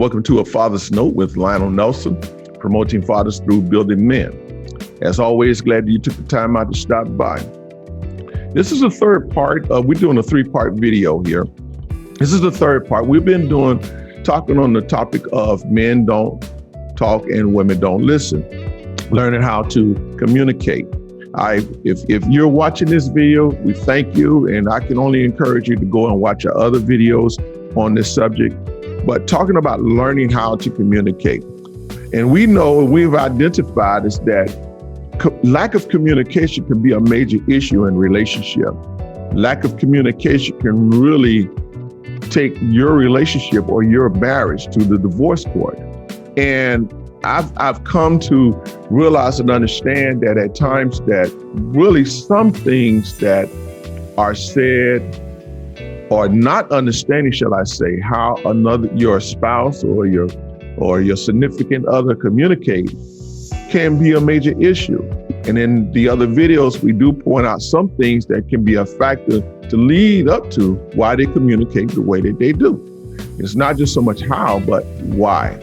Welcome to A Father's Note with Lionel Nelson, promoting fathers through building men. As always, glad that you took the time out to stop by. This is the third part. We're doing a three-part video here. This is the third part. We've been talking on the topic of men don't talk and women don't listen, learning how to communicate. If you're watching this video, we thank you, and I can only encourage you to go and watch our other videos on this subject. But talking about learning how to communicate. And we know, we've identified is that lack of communication can be a major issue in relationship. Lack of communication can really take your relationship or your marriage to the divorce court. And I've come to realize and understand that at times that really some things that are said or not understanding, shall I say, how your spouse or your significant other communicate can be a major issue. And in the other videos, we do point out some things that can be a factor to lead up to why they communicate the way that they do. It's not just so much how, but why.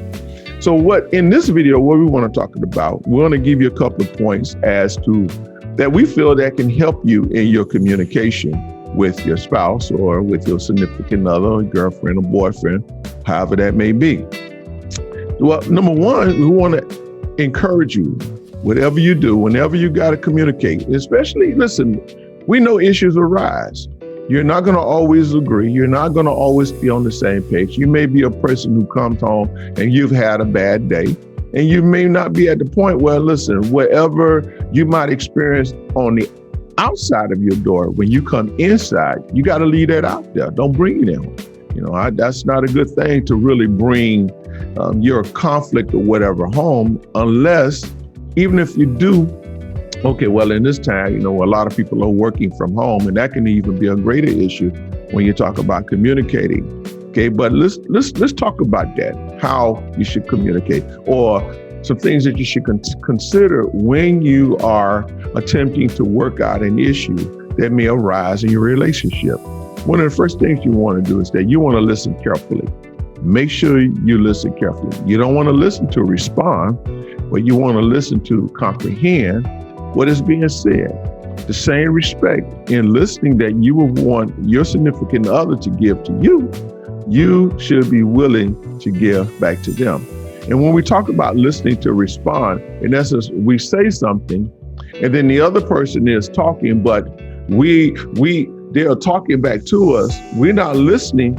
So in this video, what we want to talk about, we want to give you a couple of points as to that we feel that can help you in your communication with your spouse or with your significant other, girlfriend or boyfriend, however that may be. Well, number one, we want to encourage you, whatever you do, whenever you got to communicate, especially, listen, we know issues arise. You're not going to always agree. You're not going to always be on the same page. You may be a person who comes home and you've had a bad day, and you may not be at the point where, listen, whatever you might experience on the outside of your door, when you come inside, you got to leave that out there. Don't bring it in. That's not a good thing to really bring your conflict or whatever home, unless, even if you do, okay, well, in this time, a lot of people are working from home, and that can even be a greater issue when you talk about communicating. Okay, but let's talk about that, how you should communicate, or some things that you should consider when you are attempting to work out an issue that may arise in your relationship. One of the first things you want to do is that you want to listen carefully. Make sure you listen carefully. You don't want to listen to respond, but you want to listen to comprehend what is being said. The same respect in listening that you would want your significant other to give to you, you should be willing to give back to them. And when we talk about listening to respond, in essence, we say something and then the other person is talking, but they are talking back to us. We're not listening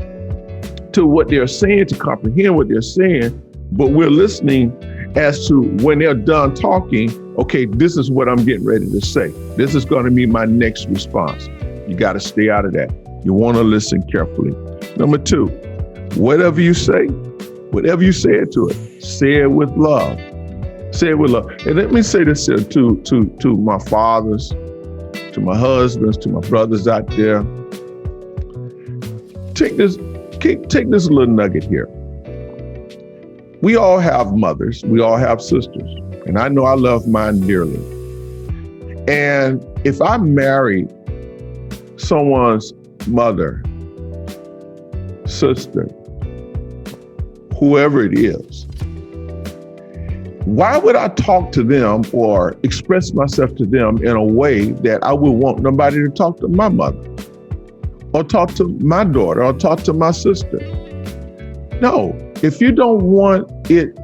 to what they're saying, to comprehend what they're saying, but we're listening as to when they're done talking, okay, this is what I'm getting ready to say. This is going to be my next response. You got to stay out of that. You want to listen carefully. Number two, whatever you say to it, say it with love. Say it with love. And let me say this here to my fathers, to my husbands, to my brothers out there. Take this little nugget here. We all have mothers. We all have sisters. And I know I love mine dearly. And if I married someone's mother, sister, whoever it is, why would I talk to them or express myself to them in a way that I would want nobody to talk to my mother or talk to my daughter or talk to my sister? No, if you don't want it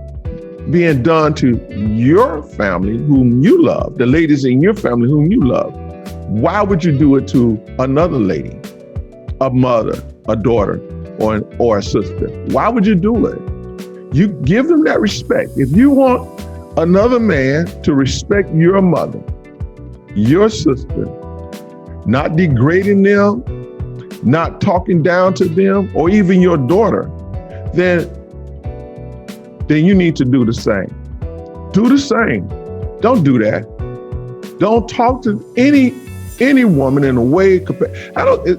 being done to your family whom you love, the ladies in your family whom you love, why would you do it to another lady, a mother, a daughter, or a sister? Why would you do it? You give them that respect. If you want another man to respect your mother, your sister, not degrading them, not talking down to them, or even your daughter, then you need to do the same. Do the same. Don't do that. Don't talk to any woman in a way.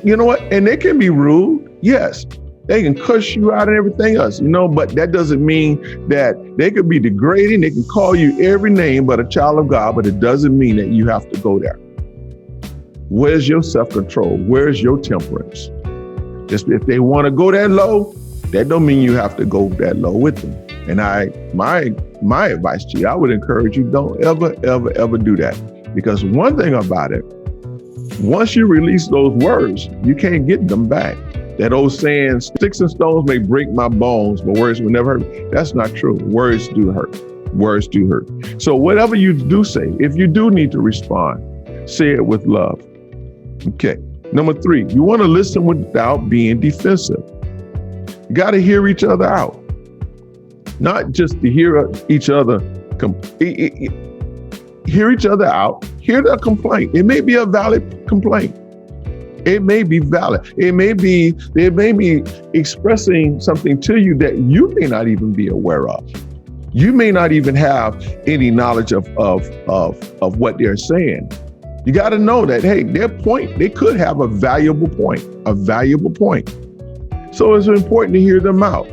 You know what? And they can be rude. Yes. They can cuss you out and everything else, but that doesn't mean that they could be degrading. They can call you every name but a child of God, but it doesn't mean that you have to go there. Where's your self-control? Where's your temperance? Just if they want to go that low, That don't mean you have to go that low with them. And my advice to you, I would encourage you, don't ever, ever, ever do that. Because one thing about it, once you release those words, you can't get them back. That old saying, sticks and stones may break my bones, but words will never hurt. That's not true. Words do hurt. Words do hurt. So whatever you do say, if you do need to respond, say it with love. Okay. Number 3, you want to listen without being defensive. You got to hear each other out. Not just to hear each other, hear each other out, hear their complaint. It may be a valid complaint. It may be valid. They may be expressing something to you that you may not even be aware of. You may not even have any knowledge of what they're saying. You got to know that, hey, their point, they could have a valuable point. So it's important to hear them out.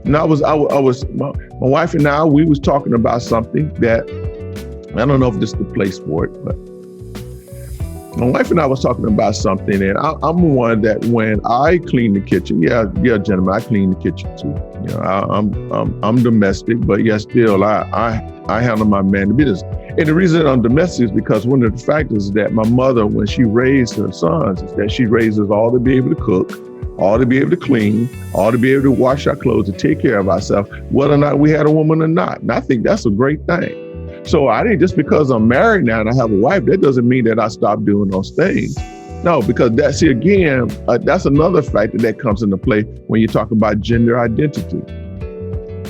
And my wife and I, we was talking about something that, I don't know if this is the place for it, but my wife and I was talking about something, and I'm one that when I clean the kitchen, yeah, gentlemen, I clean the kitchen too. You know, I'm domestic, but yeah, still I handle my man business. And the reason I'm domestic is because one of the factors is that my mother, when she raised her sons, is that she raised us all to be able to cook, all to be able to clean, all to be able to wash our clothes, to take care of ourselves, whether or not we had a woman or not. And I think that's a great thing. So I think just because I'm married now and I have a wife, that doesn't mean that I stop doing those things. No, because that's another factor that comes into play when you talk about gender identity.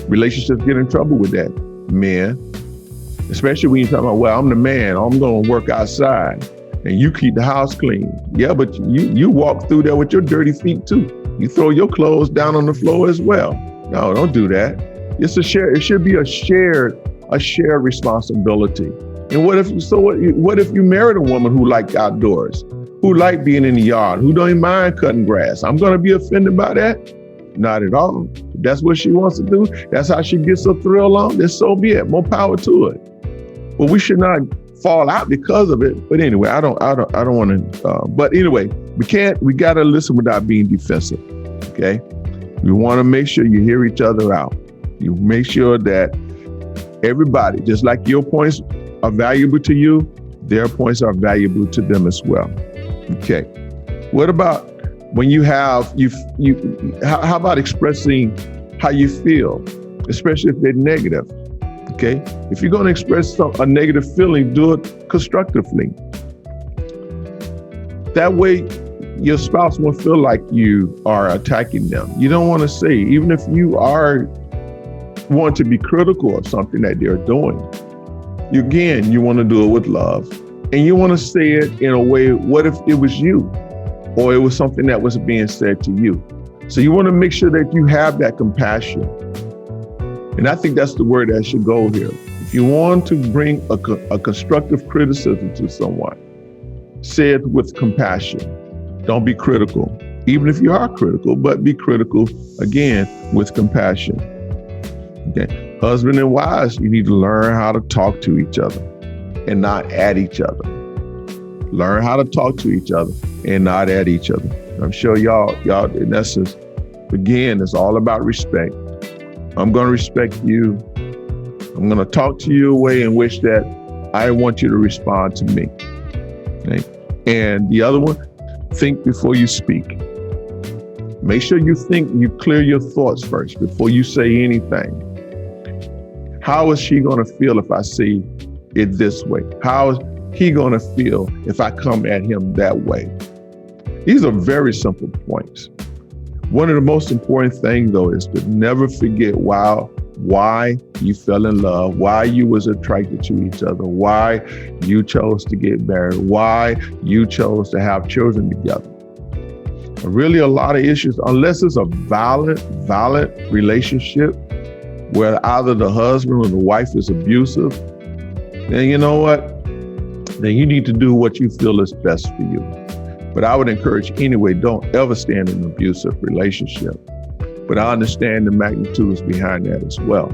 Relationships get in trouble with that, men, especially when you talk about, well, I'm the man, I'm going to work outside and you keep the house clean. Yeah, but you walk through there with your dirty feet too. You throw your clothes down on the floor as well. No, don't do that. It should be a shared responsibility. And what if you married a woman who liked outdoors, who liked being in the yard, who don't even mind cutting grass? I'm going to be offended by that? Not at all. If that's what she wants to do, that's how she gets her thrill on, then so be it. More power to it. But we should not fall out because of it. But anyway, I don't want to. But anyway, we got to listen without being defensive. Okay, we want to make sure you hear each other out. You make sure that everybody, just like your points are valuable to you, their points are valuable to them as well. Okay. What about when you have, how about expressing how you feel, especially if they're negative? Okay. If you're going to express a negative feeling, do it constructively. That way, your spouse won't feel like you are attacking them. You don't want to say, even if you want to be critical of something that they're doing, you want to do it with love. And you want to say it in a way, what if it was you? Or it was something that was being said to you? So you want to make sure that you have that compassion. And I think that's the word that should go here. If you want to bring a constructive criticism to someone, say it with compassion. Don't be critical, even if you are critical, but be critical, again, with compassion. Okay. Husband and wives, you need to learn how to talk to each other and not at each other. Learn how to talk to each other and not at each other. I'm sure y'all, in essence, again, it's all about respect. I'm going to respect you. I'm going to talk to you a way in which that I want you to respond to me. Okay? And the other one, think before you speak. Make sure you clear your thoughts first before you say anything. How is she going to feel if I say it this way? How is he going to feel if I come at him that way? These are very simple points. One of the most important things, though, is to never forget why you fell in love, why you was attracted to each other, why you chose to get married, why you chose to have children together. Really, a lot of issues, unless it's a violent relationship where either the husband or the wife is abusive, then you know what? Then you need to do what you feel is best for you. But I would encourage anyway, don't ever stand in an abusive relationship. But I understand the magnitudes behind that as well.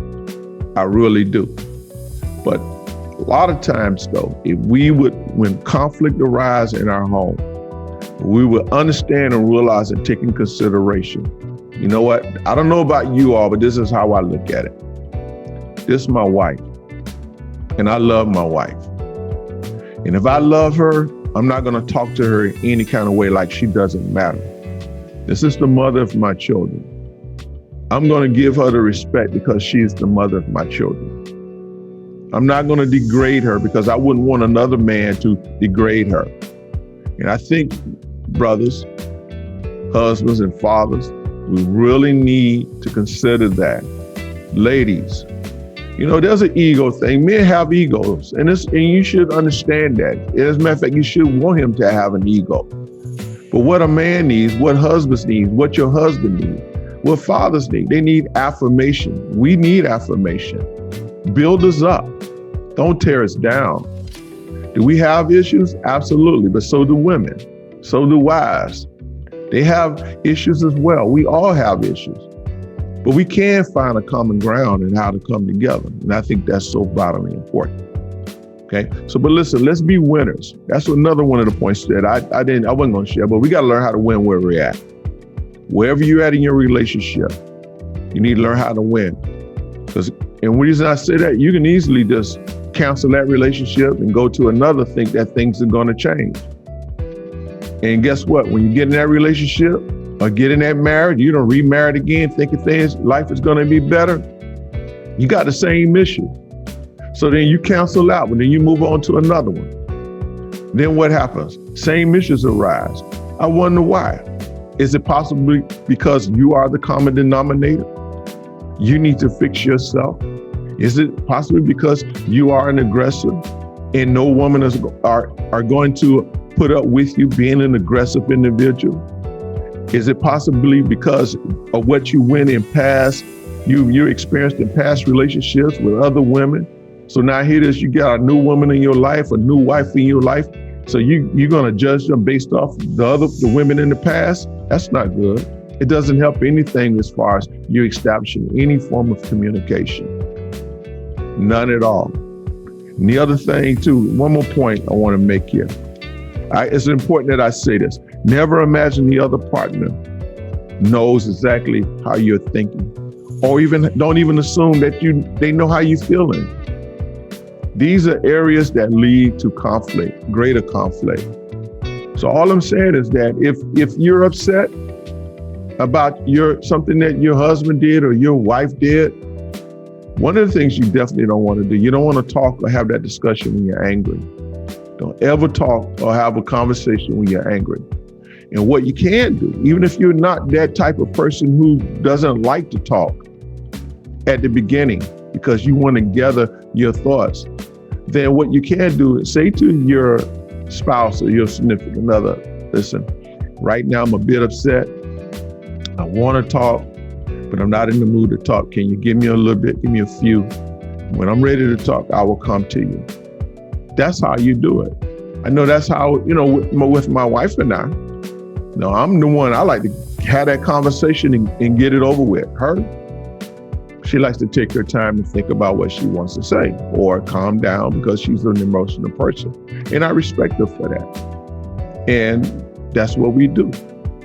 I really do. But a lot of times though, if we would, when conflict arises in our home, we would understand and realize and take in consideration You know what? I don't know about you all, but this is how I look at it. This is my wife, and I love my wife. And if I love her, I'm not going to talk to her in any kind of way like she doesn't matter. This is the mother of my children. I'm going to give her the respect because she's the mother of my children. I'm not going to degrade her because I wouldn't want another man to degrade her. And I think brothers, husbands, and fathers, we really need to consider that. Ladies, you know, there's an ego thing. Men have egos, and you should understand that. As a matter of fact, you should want him to have an ego. But what a man needs, what husbands need, what your husband needs, what fathers need, they need affirmation. We need affirmation. Build us up. Don't tear us down. Do we have issues? Absolutely, but so do women. So do wives. They have issues as well. We all have issues. But we can find a common ground in how to come together. And I think that's so vitally important. Okay. But listen, let's be winners. That's another one of the points that I wasn't going to share, but we got to learn how to win where we're at. Wherever you're at in your relationship, you need to learn how to win. And the reason I say that, you can easily just cancel that relationship and go to another, think that things are going to change. And guess what? When you get in that relationship or get in that marriage, you don't remarry again, thinking life is going to be better. You got the same issue. So then you cancel out, and then you move on to another one. Then what happens? Same issues arise. I wonder why. Is it possibly because you are the common denominator? You need to fix yourself. Is it possibly because you are an aggressor and no woman are going to put up with you being an aggressive individual? Is it possibly because of what you went in past, you experienced in past relationships with other women? So now here it is, you got a new woman in your life, a new wife in your life. So you're going to judge them based off the women in the past? That's not good. It doesn't help anything as far as you establishing any form of communication. None at all. And the other thing too, one more point I want to make here. It's important that I say this. Never imagine the other partner knows exactly how you're thinking, or don't even assume that they know how you're feeling. These are areas that lead to conflict, greater conflict. So all I'm saying is that if you're upset about something that your husband did or your wife did, one of the things you definitely don't want to do, you don't want to talk or have that discussion when you're angry. Don't ever talk or have a conversation when you're angry. And what you can do, even if you're not that type of person who doesn't like to talk at the beginning because you want to gather your thoughts, then what you can do is say to your spouse or your significant other, listen, right now I'm a bit upset. I want to talk, but I'm not in the mood to talk. Can you give me a little bit? Give me a few. When I'm ready to talk, I will come to you. That's how you do it. I know that's how, with my wife and I, I'm the one, I like to have that conversation and get it over with. Her, she likes to take her time and think about what she wants to say or calm down because she's an emotional person. And I respect her for that. And that's what we do.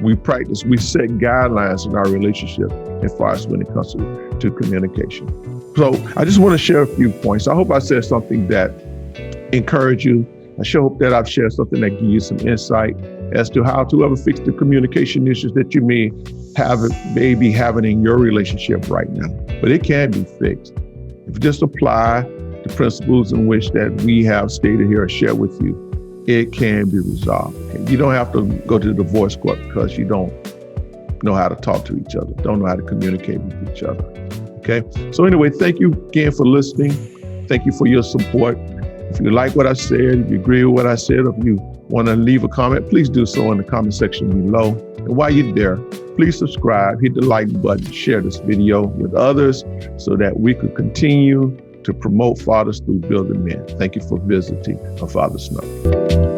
We practice, we set guidelines in our relationship as far as when it comes to communication. So I just want to share a few points. I hope I said something that encourage you. I sure hope that I've shared something that gives you some insight as to how to ever fix the communication issues that you may be having in your relationship right now. But it can be fixed. If you just apply the principles in which that we have stated here or shared with you, it can be resolved. Okay? You don't have to go to the divorce court because you don't know how to talk to each other, don't know how to communicate with each other. Okay. So anyway, thank you again for listening. Thank you for your support. If you like what I said, if you agree with what I said, if you want to leave a comment, please do so in the comment section below. And while you're there, please subscribe, hit the like button, share this video with others so that we could continue to promote fathers through building men. Thank you for visiting A Father's Note.